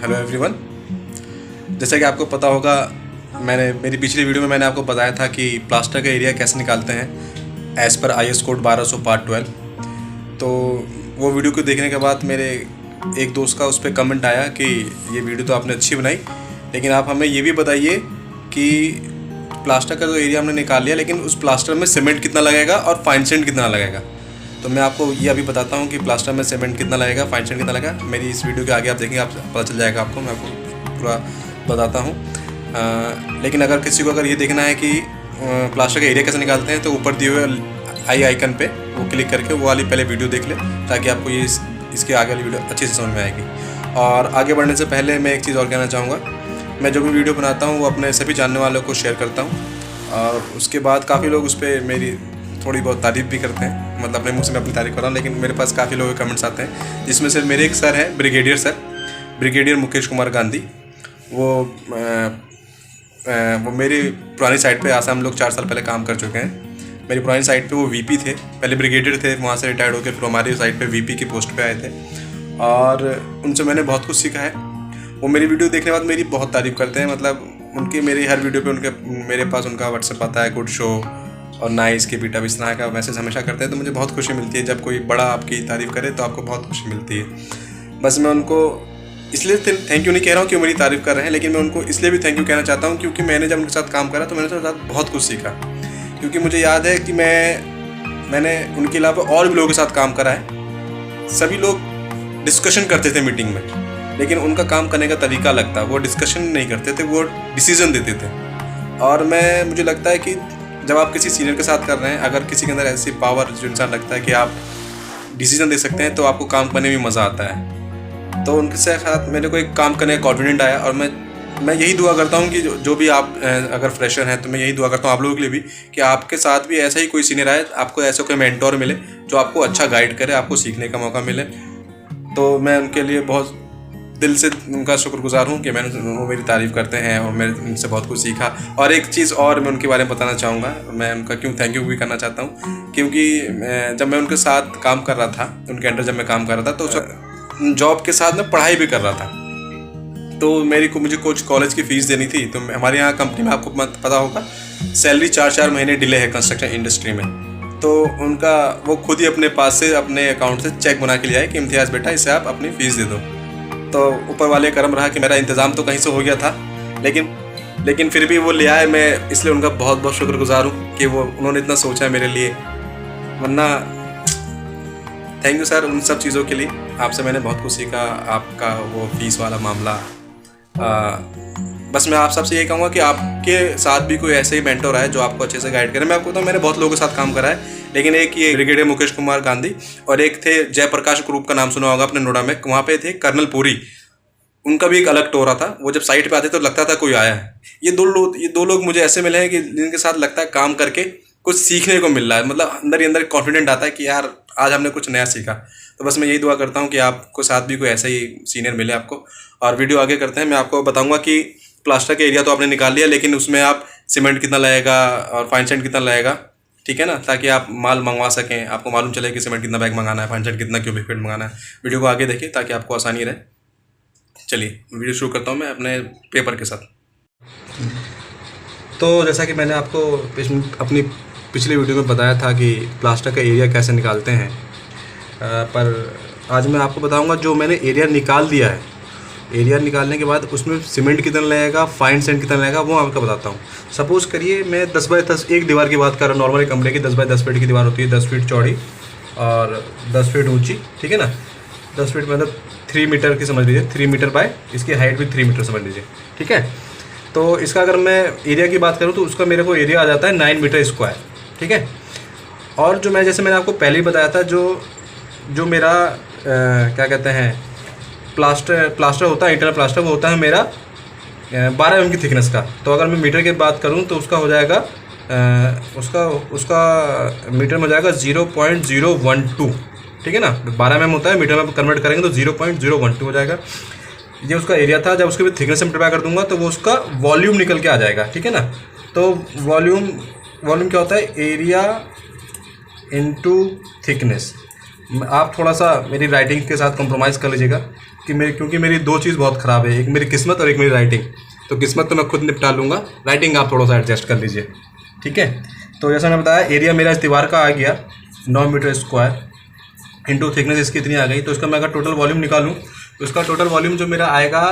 Hello everyone. जैसा कि आपको पता होगा, मेरी पिछली वीडियो में मैंने आपको बताया था कि प्लास्टर का एरिया कैसे निकालते हैं as per IS code 1200 part 12। तो वो वीडियो को देखने के बाद मेरे एक दोस्त का उस पर कमेंट आया कि ये वीडियो तो आपने अच्छी बनाई, लेकिन आप हमें ये भी बताइए कि प्लास्टर का जो एरिया हमने निकाल लिया, लेकिन उस प्लास्टर में सीमेंट कितना लगेगा और फाइन सेंड कितना लगेगा। तो मैं आपको ये अभी बताता हूँ कि प्लास्टर में सीमेंट कितना लगेगा, फाइन सेंड कितना लगेगा। मेरी इस वीडियो के आगे आप देखेंगे, आप पता चल जाएगा आपको, मैं आपको पूरा बताता हूँ। लेकिन अगर किसी को ये देखना है कि प्लास्टर का एरिया कैसे निकालते हैं, तो ऊपर दिए हुए आई आइकन पे वो क्लिक करके वो वाली पहले वीडियो देख ले, ताकि आपको ये इसके आगे वाली वीडियो अच्छे से समझ में आएगी। और आगे बढ़ने से पहले मैं एक चीज़ और कहना चाहूँगा, मैं जो भी वीडियो बनाता हूँ वो अपने सभी जानने वालों को शेयर करता हूँ, और उसके बाद काफ़ी लोग उस पर मेरी थोड़ी बहुत तारीफ़ भी करते हैं। मतलब अपने मुंह से मैं अपनी तारीफ़ कर रहा हूँ, लेकिन मेरे पास काफ़ी लोगों के कमेंट्स आते हैं, जिसमें से मेरे एक सर हैं, ब्रिगेडियर मुकेश कुमार गांधी। वो मेरी पुरानी साइट पे आसाम लोग 4 साल पहले काम कर चुके हैं। मेरी पुरानी साइट पे वो VP थे, पहले ब्रिगेडियर थे, वहाँ से रिटायर्ड होकर फिर हमारी साइट पे VP की पोस्ट पे आए थे, और उनसे मैंने बहुत कुछ सीखा है। वो मेरी वीडियो देखने के बाद मेरी बहुत तारीफ़ करते हैं। मतलब उनकी मेरी हर वीडियो पे मेरे पास उनका व्हाट्सएप आता है, गुड शो और नाइस के बीटा इस तरह का मैसेज हमेशा करते हैं। तो मुझे बहुत खुशी मिलती है जब कोई बड़ा आपकी तारीफ़ करे, तो आपको बहुत खुशी मिलती है। बस मैं उनको इसलिए थैंक यू नहीं कह रहा हूँ कि वो मेरी तारीफ़ कर रहे हैं, लेकिन मैं उनको इसलिए भी थैंक यू कहना चाहता हूँ क्योंकि मैंने जब उनके साथ काम करा तो मैंने उनके साथ बहुत कुछ सीखा। क्योंकि मुझे याद है कि मैंने उनके अलावा और भी लोगों के साथ काम करा है। सभी लोग डिस्कशन करते थे मीटिंग में, लेकिन उनका काम करने का तरीका अलग था। वो डिस्कशन नहीं करते थे, वो डिसीजन देते थे। और मुझे लगता है कि जब आप किसी सीनियर के साथ कर रहे हैं, अगर किसी के अंदर ऐसी पावर जो इंसान लगता है कि आप डिसीजन दे सकते हैं, तो आपको काम करने में मज़ा आता है। तो उनके साथ मेरे को एक काम करने का कॉन्फिडेंट आया, और मैं यही दुआ करता हूँ कि जो भी आप अगर फ्रेशर हैं, तो मैं यही दुआ करता हूँ आप लोगों के लिए भी कि आपके साथ भी ऐसा ही कोई सीनियर आए, आपको ऐसा कोई मेंटोर मिले जो आपको अच्छा गाइड करे, आपको सीखने का मौका मिले। तो मैं उनके लिए बहुत दिल से उनका शुक्रगुजार हूँ कि वो मेरी तारीफ़ करते हैं और मैंने उनसे बहुत कुछ सीखा। और एक चीज़ और मैं उनके बारे में बताना चाहूँगा, मैं उनका क्यों थैंक यू भी करना चाहता हूँ, क्योंकि जब मैं उनके साथ काम कर रहा था, उनके अंडर जब मैं काम कर रहा था, तो उस जॉब के साथ मैं पढ़ाई भी कर रहा था। तो मुझे कुछ कॉलेज की फ़ीस देनी थी। तो हमारे यहाँ कंपनी में आपको पता होगा सैलरी 4 महीने डिले है कंस्ट्रक्शन इंडस्ट्री में। तो वो खुद ही अपने पास से अपने अकाउंट से चेक बना के ले आए कि इम्तियाज़ बेटा, इसे आप अपनी फ़ीस दे दो। तो ऊपर वाले करम रहा कि मेरा इंतज़ाम तो कहीं से हो गया था, लेकिन फिर भी वो ले आए। मैं इसलिए उनका बहुत बहुत शुक्रगुजार हूँ कि उन्होंने इतना सोचा है मेरे लिए, वरना थैंक यू सर उन सब चीज़ों के लिए। आपसे मैंने बहुत कुछ सीखा, आपका वो फीस वाला मामला। बस मैं आप सबसे ये कहूँगा कि आपके साथ भी कोई ऐसे ही मेंटोर आए जो आपको अच्छे से गाइड करे। मैं आपको बताऊँ, मैंने बहुत लोगों के साथ काम करा है, लेकिन एक ये ब्रिगेडियर मुकेश कुमार गांधी और एक थे जयप्रकाश ग्रुप का नाम सुना होगा अपने नोएडा में, वहाँ पे थे कर्नल पुरी। उनका भी एक अलग टोरा था। वो जब साइट पे आते तो लगता था कोई आया है। ये दो लोग मुझे ऐसे मिले हैं कि जिनके साथ लगता है काम करके कुछ सीखने को मिल रहा है। मतलब अंदर ही अंदर कॉन्फिडेंट आता है कि यार आज हमने कुछ नया सीखा। तो बस मैं यही दुआ करता हूँ कि आपको साथ भी कोई ऐसा ही सीनियर मिले आपको। और वीडियो आगे करते हैं, मैं आपको बताऊँगा कि प्लास्टर का एरिया तो आपने निकाल लिया, लेकिन उसमें आप सीमेंट कितना लगेगा और फाइन सेंड कितना लगेगा, ठीक है ना, ताकि आप माल मंगवा सकें, आपको मालूम चले कि सीमेंट कितना बैग मंगाना है, फाइन सेंड कितना क्यूबिक फीट मंगाना है। वीडियो को आगे देखिए ताकि आपको आसानी रहे। चलिए वीडियो शुरू करता हूँ मैं अपने पेपर के साथ। तो जैसा कि मैंने आपको अपनी पिछली वीडियो में बताया था कि प्लास्टर का एरिया कैसे निकालते हैं, पर आज मैं आपको बताऊंगा जो मैंने एरिया निकाल दिया है। एरिया निकालने के बाद उसमें सीमेंट कितना लगेगा, फाइन सेंड कितना लगेगा, वो आपको बताता हूँ। सपोज़ करिए मैं 10 बाय 10 एक दीवार की बात कर रहा हूँ। नॉर्मली कमरे की 10 बाय 10 फीट की दीवार होती है, 10 फीट चौड़ी और 10 फीट ऊँची, ठीक है ना। 10 फीट मतलब 3 मीटर की समझ लीजिए, 3 मीटर बाय इसकी हाइट भी 3 मीटर समझ लीजिए, ठीक है। तो इसका अगर मैं एरिया की बात करूँ तो उसका मेरे को एरिया आ जाता है 9 मीटर स्क्वायर, ठीक है। और जो जैसे मैंने आपको पहले ही बताया था, जो मेरा क्या कहते हैं प्लास्टर होता है, इंटरनल प्लास्टर, वो होता है मेरा 12 mm की थिकनेस का। तो अगर मैं मीटर की बात करूँ तो उसका हो जाएगा उसका मीटर में हो जाएगा 0.012, ठीक है ना। 12 mm होता है, मीटर में कन्वर्ट करेंगे तो 0.012 हो जाएगा। ये उसका एरिया था। जब उसके भी थिकनेस मल्टीप्लाई कर दूंगा तो वो उसका वॉल्यूम निकल के आ जाएगा, ठीक है ना। तो वॉल्यूम क्या होता है, एरिया इनटू थिकनेस। आप थोड़ा सा मेरी राइटिंग के साथ कॉम्प्रोमाइज़ कर लीजिएगा कि मेरी, क्योंकि मेरी दो चीज़ बहुत ख़राब है, एक मेरी किस्मत और एक मेरी राइटिंग। तो किस्मत तो मैं खुद निपटा लूँगा, राइटिंग आप थोड़ा सा एडजस्ट कर लीजिए, ठीक है। तो जैसा मैंने बताया, एरिया मेरा इस दीवार का आ गया 9 मीटर स्क्वायर, इंटू थिकनेस इसकी इतनी आ गई। तो इसका मैं अगर टोटल वॉल्यूम निकालूँ तो इसका टोटल वॉल्यूम जो मेरा आएगा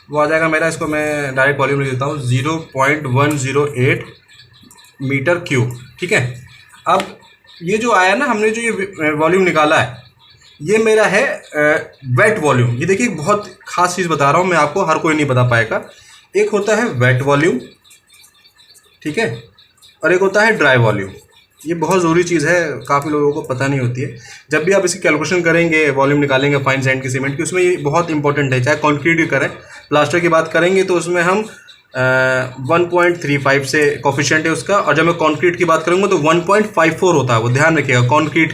वो आ जाएगा मेरा, इसको मैं डायरेक्ट वॉल्यूम लिख देता हूँ, 0.108 मीटर क्यूब, ठीक है। अब ये जो आया ना, हमने जो ये वॉल्यूम निकाला है, ये मेरा है वेट वॉल्यूम। ये देखिए बहुत खास चीज़ बता रहा हूँ मैं आपको, हर कोई नहीं बता पाएगा। एक होता है वेट वॉल्यूम, ठीक है, और एक होता है ड्राई वॉल्यूम। ये बहुत ज़रूरी चीज़ है, काफ़ी लोगों को पता नहीं होती है। जब भी आप इसकी कैलकुलेशन करेंगे, वॉल्यूम निकालेंगे फाइन सैंड की, सीमेंट की, उसमें ये बहुत इंपॉर्टेंट है। चाहे कंक्रीट की करें, प्लास्टर की बात करेंगे तो उसमें हम 1.35 से कोफिशिएंट है उसका, और जब मैं कंक्रीट की बात करूँगा तो 1.54 होता है वो, ध्यान रखिएगा। कंक्रीट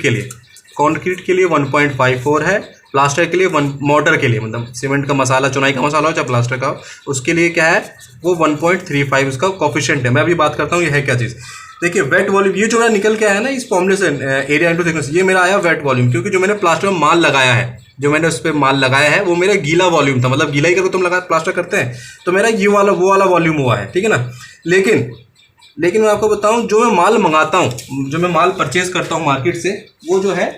के लिए 1.54 है, प्लास्टर के लिए मोर्टर के लिए, मतलब सीमेंट का मसाला, चुनाई का मसाला हो चाहे प्लास्टर का हो, उसके लिए क्या है वो 1.35 उसका कोफिशिएंट है। मैं अभी बात करता हूँ ये है क्या चीज़। देखिए वेट वॉल्यूम, ये जो मेरा निकल के आया ना इस फॉर्मूले से, एरिया इंटू थिकनेस, ये मेरा आया वेट वॉल्यूम, क्योंकि जो मैंने प्लास्टर में माल लगाया है, जो मैंने उस पर माल लगाया है वो मेरा गीला वॉल्यूम था। मतलब गीला ही करके तुम लगा प्लास्टर करते हैं, तो मेरा ये वाला वो वाला वॉल्यूम हुआ है, ठीक है ना। लेकिन मैं आपको बताऊं, जो मैं माल मंगाता हूं, जो मैं माल परचेज करता हूं मार्केट से, वो जो है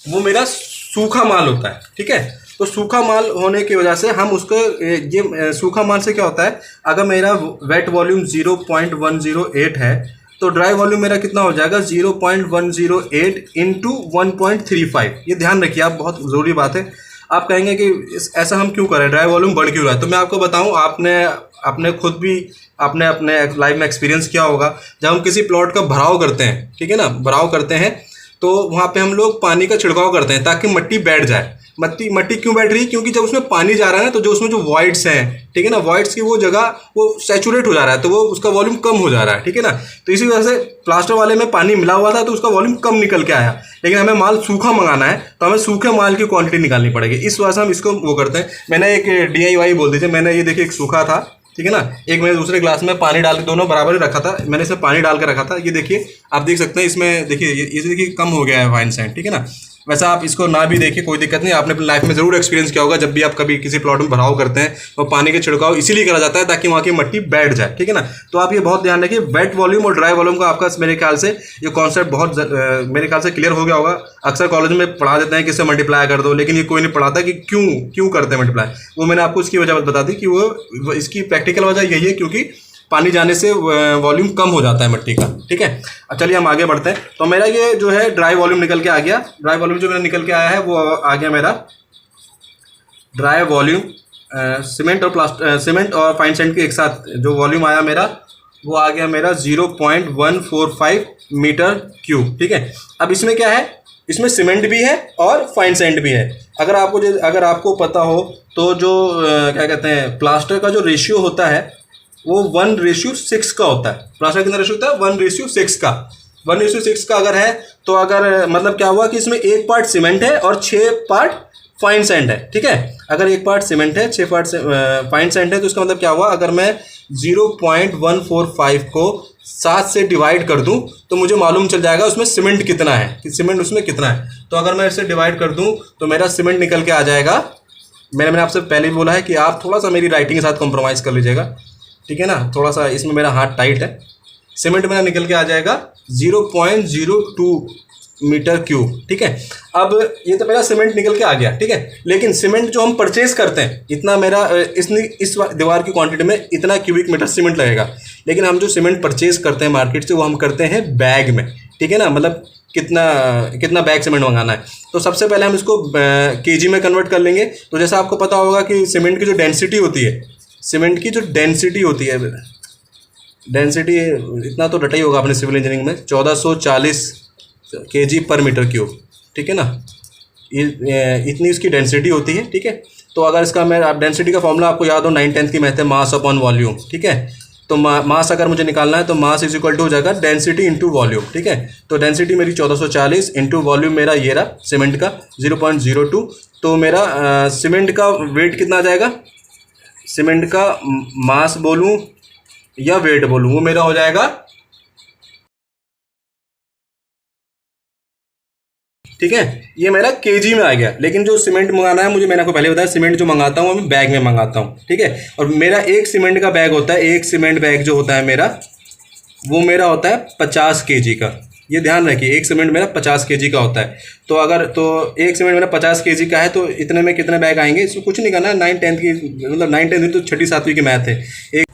वो मेरा सूखा माल होता है, ठीक है। तो सूखा माल होने की वजह से हम उसको, ये सूखा माल से क्या होता है, अगर मेरा वेट वॉल्यूम 0.108 है तो ड्राई वॉल्यूम मेरा कितना हो जाएगा, 0.108 इंटू 1.35। ये ध्यान रखिए आप, बहुत ज़रूरी बात है। आप कहेंगे कि ऐसा हम क्यों करें, ड्राई वॉल्यूम बढ़ क्यों रहा है। तो मैं आपको बताऊं, आपने खुद भी अपने लाइफ में एक्सपीरियंस किया होगा। जब हम किसी प्लॉट का भराव करते हैं, ठीक है ना, भराव करते हैं, तो वहाँ पे हम लोग पानी का छिड़काव करते हैं ताकि मिट्टी बैठ जाए। मट्टी क्यों बैठ रही है, क्योंकि जब उसमें पानी जा रहा है ना, तो जो उसमें जो वॉइड्स हैं, ठीक है ना, वॉइड्स की वो जगह वो सैचुरेट हो जा रहा है, तो वो उसका वॉल्यूम कम हो जा रहा है, ठीक है ना। तो इसी वजह से प्लास्टर वाले में पानी मिला हुआ था तो उसका वॉल्यूम कम निकल के आया। लेकिन हमें माल सूखा मंगाना है तो हमें सूखे माल की क्वांटिटी निकालनी पड़ेगी, इस वजह से हम इसको वो करते हैं। मैंने एक DIY बोल दीजिए, मैंने ये देखिए एक सूखा था, ठीक है ना, एक मैंने दूसरे ग्लास में पानी डाल के, दोनों बराबर ही रखा था, मैंने इसमें पानी डाल के रखा था। ये देखिए आप देख सकते हैं, इसमें देखिए ये देखिए कम हो गया है फाइन सैंड, ठीक है ना। वैसा आप इसको ना भी देखिए कोई दिक्कत नहीं, आपने अपनी लाइफ में जरूर एक्सपीरियंस किया होगा। जब भी आप कभी किसी प्लॉट में भराव करते हैं तो पानी के छिड़काव इसीलिए करा जाता है ताकि वहाँ की मिट्टी बैठ जाए, ठीक है ना। तो आप ये बहुत ध्यान रखिए, वेट वॉल्यूम और ड्राई वॉल्यूम का आपका मेरे ख्याल से ये कॉन्सेप्ट बहुत मेरे ख्याल से क्लियर हो गया होगा। अक्सर कॉलेज में पढ़ा देते हैं कि इससे मल्टीप्लाई कर दो, लेकिन ये कोई नहीं पढ़ाता कि क्यों करते हैं मल्टीप्लाई। वो मैंने आपको इसकी वजह बता दी कि वो इसकी प्रैक्टिकल वजह यही है, क्योंकि पानी जाने से वॉल्यूम कम हो जाता है मिट्टी का, ठीक है। अब चलिए हम आगे बढ़ते हैं। तो मेरा ये जो है ड्राई वॉल्यूम निकल के आ गया। ड्राई वॉल्यूम जो मेरा निकल के आया है वो आ गया मेरा ड्राई वॉल्यूम, सीमेंट और फाइन सैंड के एक साथ जो वॉल्यूम आया मेरा, वो आ गया मेरा 0.145 मीटर क्यूब, ठीक है। अब इसमें क्या है, इसमें सीमेंट भी है और फाइन सैंड भी है। अगर आपको पता हो तो जो क्या कहते हैं, प्लास्टर का जो रेशियो होता है वो 1:6 का होता है। प्लास्टर कितना रेशियो होता है, 1:6 का। 1:6 का अगर है तो अगर मतलब क्या हुआ कि इसमें 1 पार्ट सीमेंट है और 6 पार्ट फाइन सैंड है, ठीक है। अगर 1 पार्ट सीमेंट है, 6 पार्ट फाइन सैंड है, तो इसका मतलब क्या हुआ, अगर मैं 0.145 को 7 से डिवाइड कर दूं तो मुझे मालूम चल जाएगा उसमें सीमेंट कितना है, कि सीमेंट उसमें कितना है। तो अगर मैं इसे डिवाइड कर दूं तो मेरा सीमेंट निकल के आ जाएगा। मैंने आपसे पहले ही बोला है कि आप थोड़ा सा मेरी राइटिंग के साथ कॉम्प्रोमाइज़ कर लीजिएगा, ठीक है ना, थोड़ा सा इसमें मेरा हाथ टाइट है। सीमेंट मेरा निकल के आ जाएगा 0.02 मीटर क्यूब, ठीक है। अब ये तो मेरा सीमेंट निकल के आ गया, ठीक है। लेकिन सीमेंट जो हम परचेज करते हैं, इतना मेरा इस दीवार की क्वांटिटी में इतना क्यूबिक मीटर सीमेंट लगेगा। लेकिन हम जो सीमेंट परचेज करते हैं मार्केट से, वो हम करते हैं बैग में, ठीक है ना, मतलब कितना बैग सीमेंट मंगाना है। तो सबसे पहले हम इसको केजी में कन्वर्ट कर लेंगे। तो जैसा आपको पता होगा कि सीमेंट की जो डेंसिटी होती है, डेंसिटी इतना तो डटा ही होगा अपने सिविल इंजीनियरिंग में, 1440 kg पर मीटर क्यूब, ठीक है ना, इतनी उसकी डेंसिटी होती है, ठीक है। तो अगर इसका मैं आप डेंसिटी का फॉर्मूला आपको याद हो, 9/10 की मैथ है, मास अपॉन वॉल्यूम, ठीक है। तो मास अगर मुझे निकालना है तो मास इज इक्वल टू हो जाएगा डेंसिटी इंटू वॉल्यूम, ठीक है। तो डेंसिटी मेरी 1440 इंटू वॉल्यूम मेरा ये रहा सीमेंट का 0.02। तो मेरा सीमेंट का वेट कितना आ जाएगा, सीमेंट का मास बोलूँ या वेट बोलूँ, वो मेरा हो जाएगा, ठीक है, ये मेरा केजी में आ गया। लेकिन जो सीमेंट मंगाना है मुझे, मैंने आपको पहले बताया, सीमेंट जो मंगाता हूँ मैं बैग में मंगाता हूँ, ठीक है। और मेरा एक सीमेंट का बैग होता है, एक सीमेंट बैग जो होता है मेरा, वो मेरा होता है 50 केजी का। ये ध्यान रखिए, एक सीमेंट मेरा 50 केजी का होता है। तो अगर तो एक सीमेंट मेरा 50 केजी का है तो इतने में कितने बैग आएंगे? इसको कुछ नहीं करना, 9-10 की मतलब 9-10 तो 6ठी-7वीं की मैथ है। एक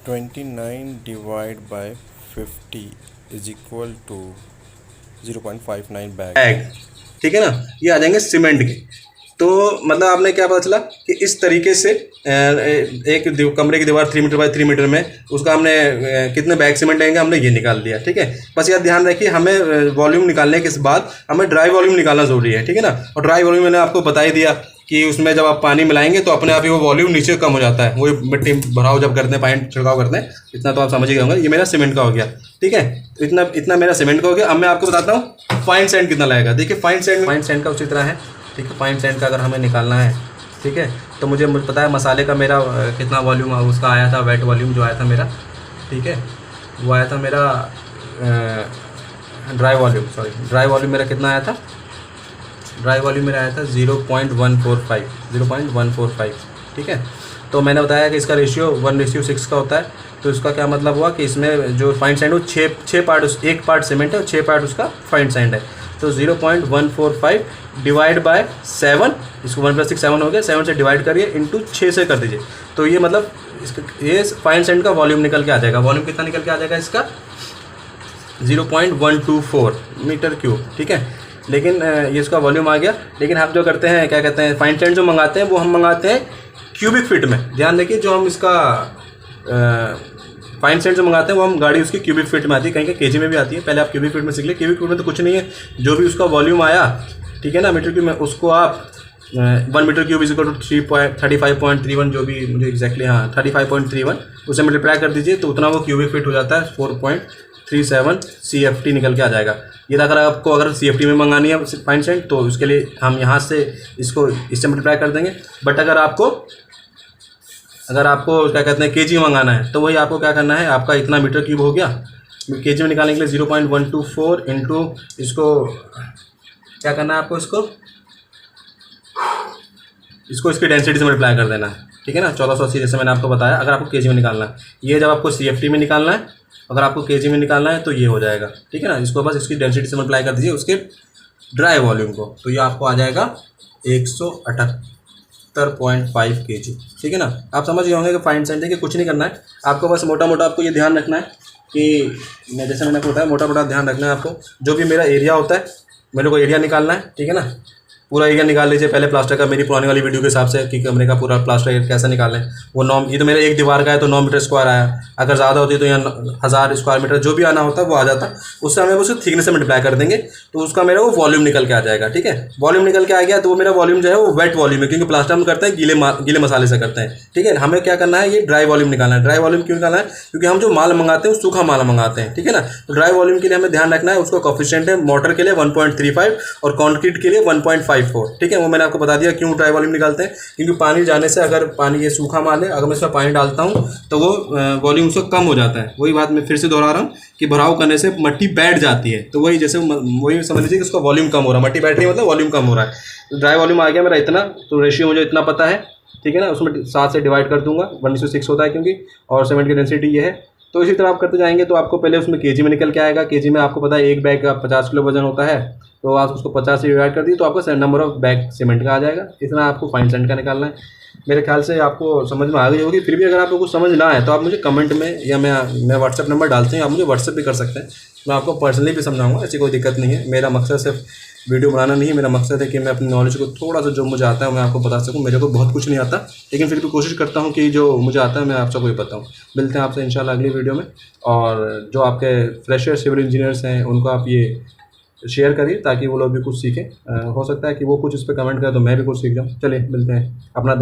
29 divide by 50 is equal to 0.59 bag, ठीक है ना, ये आ जाएंगे सीमेंट के। तो मतलब आपने क्या पता चला कि इस तरीके से एक कमरे की दीवार 3 मीटर बाय 3 मीटर में उसका हमने कितने बैग सीमेंट आएंगे हमने ये निकाल दिया, ठीक है। बस यार ध्यान रखिए, हमें वॉल्यूम निकालने के बाद हमें ड्राई वॉल्यूम निकालना जरूरी है, ठीक है ना। और ड्राई वॉल्यूम मैंने आपको बता ही दिया कि उसमें जब आप पानी मिलाएंगे तो अपने आप ही वो वॉल्यूम नीचे कम हो जाता है। वो मिट्टी भराव जब करते हैं, पानी छिड़काव करते हैं, इतना तो आप समझ ही गए होंगे। ये मेरा सीमेंट का हो गया, ठीक है। तो इतना मेरा सीमेंट का हो गया। अब मैं आपको बताता हूँ फाइन सैंड कितना लगेगा। देखिए फाइन सैंड का उसी तरह है, ठीक है। फाइन सैंड का अगर हमें निकालना है, ठीक है, तो मुझे पता है मसाले का मेरा कितना वॉल्यूम उसका आया था, वेट वॉल्यूम जो आया था मेरा, ठीक है, वो आया था मेरा ड्राई वॉल्यूम मेरा कितना आया था? ड्राई वॉल्यूम मेरा आया था 0.145, ठीक है। तो मैंने बताया कि इसका रेशियो 1:6 का होता है। तो इसका क्या मतलब हुआ कि इसमें जो फाइन सैंड हो 6 पार्ट, एक पार्ट सीमेंट है और 6 पार्ट उसका फाइन सैंड है। तो 0.145 डिवाइड बाय 7, इसको 1 + 6 7 हो गया, 7 से डिवाइड करिए इंटू 6 से कर दीजिए। तो ये मतलब ये फाइन सैंड का वॉल्यूम निकल के आ जाएगा। वॉल्यूम कितना निकल के आ जाएगा इसका? 0.124 मीटर क्यूब, ठीक है। लेकिन ये इसका वॉल्यूम आ गया। लेकिन हम जो करते हैं, क्या कहते हैं, फाइन सैंड जो मंगाते हैं वो हम मंगाते हैं क्यूबिक फीट में। ध्यान देखिए, जो हम इसका फाइन सैंड जो मंगाते हैं वो हम गाड़ी उसकी क्यूबिक फीट में आती है, कहीं कहीं केजी में भी आती है। पहले आप क्यूबिक फीट में सीख लें। क्यूबिक फीट में तो कुछ नहीं है, जो भी उसका वॉल्यूम आया, ठीक है ना, मीटर क्यूब में, उसको आप 1 metre cube is equal to 35.31, जो भी मुझे एग्जैक्टली, हाँ 35.31, उसे मल्टीप्लाई कर दीजिए तो उतना वो क्यूबिक फीट हो जाता है। 4.37 CFT निकल के आ जाएगा। ये अगर आपको अगर CFT में मंगानी है फाइन सैंड तो उसके लिए हम यहाँ से इसको इससे मल्टीप्लाई कर देंगे। बट अगर आपको क्या कहते हैं केजी में मंगाना है तो वही आपको क्या करना है, आपका इतना मीटर क्यूब हो गया, केजी में निकालने के लिए 0.124 इंटू इसको क्या करना है आपको, इसको इसकी डेंसिटी से मल्टीप्लाई कर देना है, ठीक है ना। 1480 जैसे मैंने आपको बताया, अगर आपको केजी में निकालना है। ये जब आपको CFT में निकालना है, अगर आपको केजी में निकालना है तो ये हो जाएगा, ठीक है ना। इसको बस इसकी डेंसिटी से मल्टीप्लाई कर दीजिए उसके ड्राई वॉल्यूम को, तो ये आपको आ जाएगा 178.5 केजी, ठीक है ना। आप समझ गए होंगे कि फाइन सैंड के कुछ नहीं करना है आपको, बस मोटा मोटा आपको ये ध्यान रखना है कि जैसे मैंने आपको बताया, मोटा मोटा ध्यान रखना है आपको। जो भी मेरा एरिया होता है मेरे को एरिया निकालना है, ठीक है ना। पूरा एरिया निकाल लीजिए पहले प्लास्टर का, मेरी पुरानी वाली वीडियो के हिसाब से कि कमरे का पूरा प्लास्टर कैसे निकालें। वो 9, ये तो मेरा एक दीवार का है तो 9 मीटर स्क्वायर आया। अगर ज़्यादा होती तो यहाँ 1000 स्क्वायर मीटर जो भी आना होता है वो आ जाता। उससे हमें उसको थिकनेस से मल्टीप्लाई कर देंगे तो उसका मेरा वो वॉल्यूम निकल के आ जाएगा, ठीक है। वॉल्यूम निकल के आ गया तो वो मेरा वॉल्यूम जो है वो वेट वॉल्यूम है, क्योंकि प्लास्टर हम करते हैं गीले मसाले से करते हैं, ठीक है। हमें क्या करना है, ये ड्राई वॉल्यूम निकालना है। ड्राई वॉल्यूम क्यों निकालना है? क्योंकि हम जो माल मंगाते हैं वो सूखा माल मंगाते हैं, ठीक है ना। तो ड्राई वॉल्यूम के लिए हमें ध्यान रखना है, उसका कोफिशिएंट है मोटर के लिए 1.35 और कॉन्क्रीट के लिए 1.54, ठीक है। वो मैंने आपको बता दिया क्यों ड्राई वॉल्यूम निकालते हैं, क्योंकि पानी जाने से, अगर पानी ये सूखा माल है, अगर मैं इसमें पानी डालता हूँ तो वो वॉल्यूम उसका कम हो जाता है। वही बात मैं फिर से दोहरा रहा हूँ कि भराव करने से मट्टी बैठ जाती है, तो वही जैसे वही समझ लीजिए कि उसका वॉल्यूम कम हो रहा है। मट्टी बैठ रही है मतलब वॉल्यूम कम हो रहा है। तो ड्राई वॉल्यूम आ गया मेरा इतना, तो रेशियो मुझे इतना पता है, ठीक है ना। उसमें 7 से डिवाइड कर दूंगा, 1:6 होता है क्योंकि, और सीमेंट की डेंसिटी ये है। तो इसी तरह आप करते जाएंगे तो आपको पहले उसमें केजी में निकल के आएगा। केजी में आपको पता है एक बैग का 50 किलो वजन होता है, तो आप उसको 50 से डिवाइड कर दिए तो आपका नंबर ऑफ बैग सीमेंट का आ जाएगा। इतना आपको फाइन सैंड का निकालना है। मेरे ख्याल से आपको समझ में आ गई होगी। फिर भी अगर आपको कुछ समझ ना आए तो आप मुझे कमेंट में, या मैं व्हाट्सएप नंबर डालते हैं, आप मुझे व्हाट्सएप भी कर सकते हैं, मैं आपको पर्सनली भी समझाऊंगा, ऐसी कोई दिक्कत नहीं है। मेरा मकसद सिर्फ वीडियो बनाना नहीं है, मेरा मकसद है कि मैं अपनी नॉलेज को थोड़ा सा जो मुझे आता है मैं आपको बता सकूं। मेरे को बहुत कुछ नहीं आता, लेकिन फिर भी कोशिश करता हूं कि जो मुझे आता है मैं आप सबको बताऊं। मिलते हैं आपसे इंशाल्लाह अगली वीडियो में। और जो आपके फ्रेशर सिविल इंजीनियर्स हैं उनको आप ये शेयर करिए ताकि वो लोग भी कुछ सीखें। हो सकता है कि वो कुछ इस पर कमेंट करें तो मैं भी कुछ सीख जाऊँ। चलिए मिलते हैं, अपना